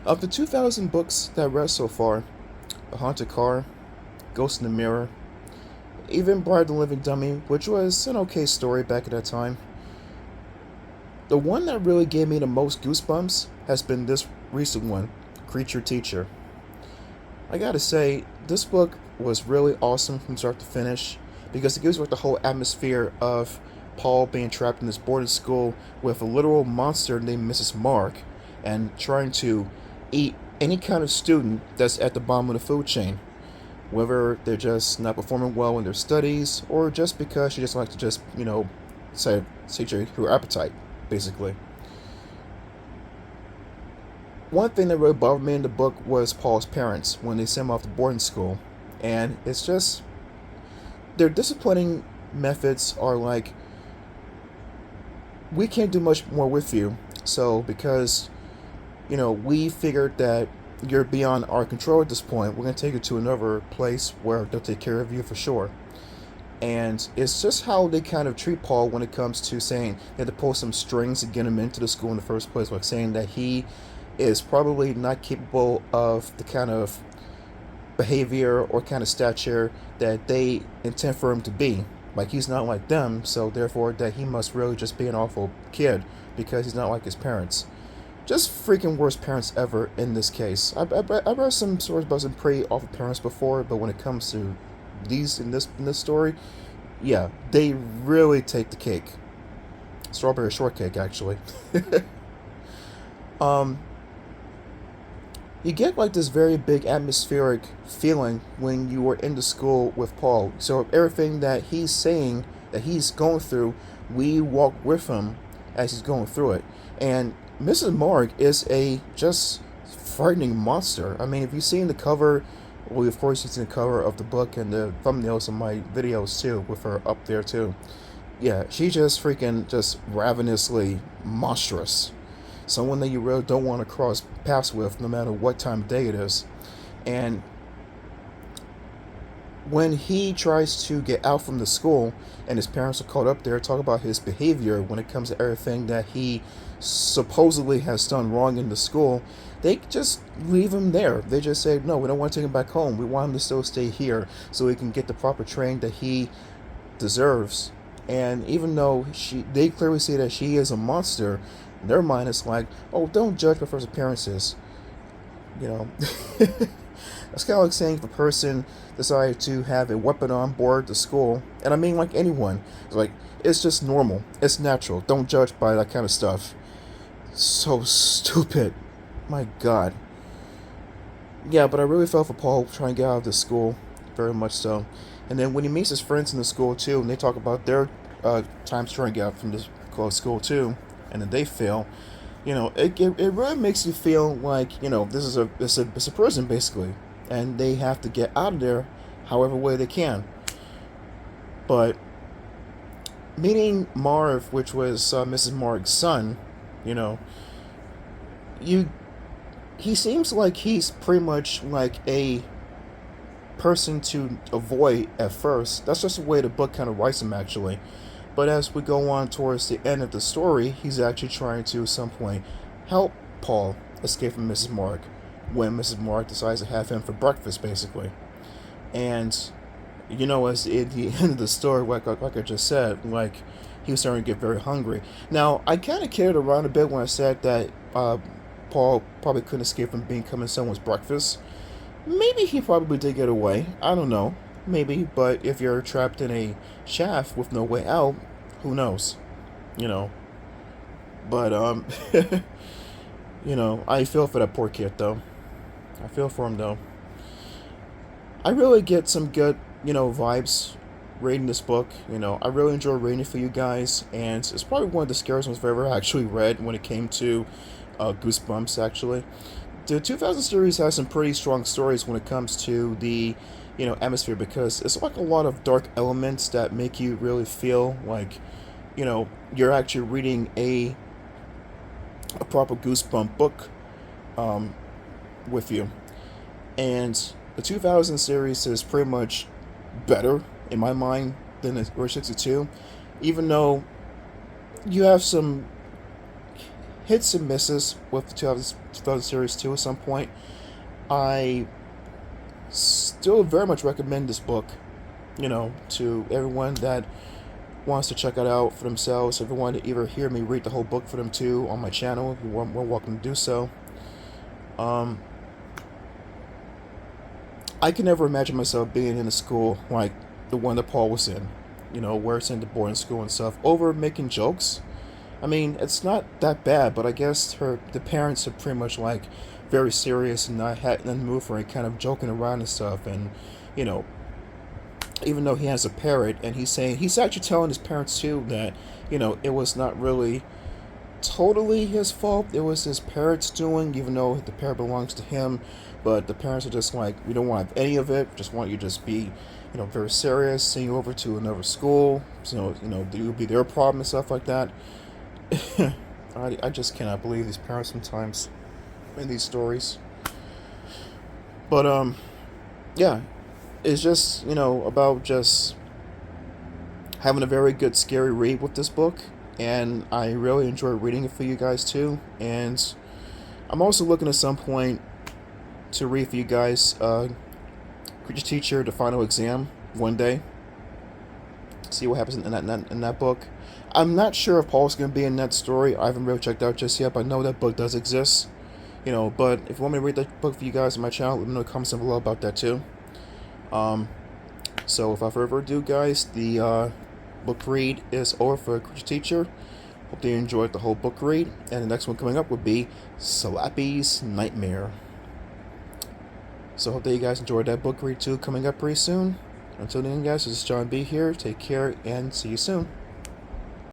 Of the 2,000 books that I've read so far, The Haunted Car, Ghost in the Mirror, even Bride the Living Dummy, which was an okay story back at that time, the one that really gave me the most goosebumps has been this recent one, Creature Teacher. I gotta say, this book was really awesome from start to finish because it gives you like the whole atmosphere of Paul being trapped in this boarding school with a literal monster named Mrs. Mark and trying to eat any kind of student that's at the bottom of the food chain, whether they're just not performing well in their studies or just because she just likes to just, satiate her appetite, basically. One thing that really bothered me in the book was Paul's parents when they sent him off to boarding school. And it's just, their disciplining methods are like, we can't do much more with you. So, because, we figured that you're beyond our control at this point, we're going to take you to another place where they'll take care of you for sure. And it's just how they kind of treat Paul when it comes to saying they had to pull some strings to get him into the school in the first place, like saying that he is probably not capable of the kind of behavior or kind of stature that they intend for him to be. Like he's not like them, so therefore that he must really just be an awful kid because he's not like his parents. Just freaking worst parents ever in this case. I've read some stories about some pretty awful parents before, but when it comes to these in this story, yeah, they really take the cake. Strawberry shortcake, actually. um, you get like this very big atmospheric feeling when you are in the school with Paul. So everything that he's saying that he's going through, we walk with him as he's going through it. And Mrs. Morg is a just frightening monster. I mean, if you've seen the cover, well, of course you've seen the cover of the book and the thumbnails of my videos too, with her up there too. Yeah, she just freaking just ravenously monstrous. Someone that you really don't want to cross paths with no matter what time of day it is. And when he tries to get out from the school and his parents are caught up there, talk about his behavior when it comes to everything that he supposedly has done wrong in the school, they just leave him there. They just say, no, we don't want to take him back home. We want him to still stay here so he can get the proper training that he deserves. And even though they clearly see that she is a monster, in their mind it's like, oh, don't judge by first appearances. You know, that's kind of like saying if a person decided to have a weapon on board the school, and I mean like anyone, it's like it's just normal, it's natural. Don't judge by that kind of stuff. So stupid. My God. Yeah, but I really felt for Paul trying to get out of the school, very much so. And then when he meets his friends in the school too, and they talk about their times trying to get out from this close school too, and then they fail. It really makes you feel like this is a prison basically, and they have to get out of there, however way they can. But meeting Marv, which was Mrs. Marv's son, you know, you he seems like he's pretty much like a person to avoid at first. That's just the way the book kind of writes him, actually. But as we go on towards the end of the story, he's actually trying to, at some point, help Paul escape from Mrs. Mark when Mrs. Mark decides to have him for breakfast, basically. And, as at the end of the story, like I just said, like, he was starting to get very hungry. Now, I kind of carried around a bit when I said that Paul probably couldn't escape from becoming someone's breakfast. Maybe he probably did get away. I don't know. Maybe, but if you're trapped in a shaft with no way out, who knows? You know. But I feel for that poor kid though. I feel for him though. I really get some good, vibes reading this book. I really enjoy reading it for you guys, and it's probably one of the scariest ones I've ever actually read when it came to Goosebumps, actually. The 2000 series has some pretty strong stories when it comes to the atmosphere, because it's like a lot of dark elements that make you really feel like you're actually reading a proper goosebump book um, with you. And the 2000 series is pretty much better in my mind than the Route 62, even though you have some hits and misses with the 2000 series too at some point. I still very much recommend this book, to everyone that wants to check it out for themselves. If you want to either hear me read the whole book for them too on my channel, you're more welcome to do so. Um, I can never imagine myself being in a school like the one that Paul was in, where it's in the boarding school and stuff, over making jokes. I mean, it's not that bad, but I guess the parents are pretty much like very serious and not had in the mood for any kind of joking around and stuff. And you know, even though he has a parrot, and he's actually telling his parents too that it was not really totally his fault. It was his parents' doing, even though the parrot belongs to him. But the parents are just like, we don't want any of it. Just want you to just be, very serious. Send you over to another school. So it would be their problem and stuff like that. I just cannot believe these parents sometimes in these stories. But yeah, it's just about just having a very good scary read with this book, and I really enjoy reading it for you guys too. And I'm also looking at some point to read for you guys Creature Teacher, the final exam one day. See what happens in that book. I'm not sure if Paul's going to be in that story. I haven't really checked out just yet, but I know that book does exist. But if you want me to read that book for you guys on my channel, let me know in the comments down below about that too. So without further ado, guys, the book read is over for Creature Teacher. Hope you enjoyed the whole book read, and the next one coming up would be Slappy's Nightmare. So hope that you guys enjoyed that book read too, coming up pretty soon. Until then, guys, this is John B here. Take care and see you soon.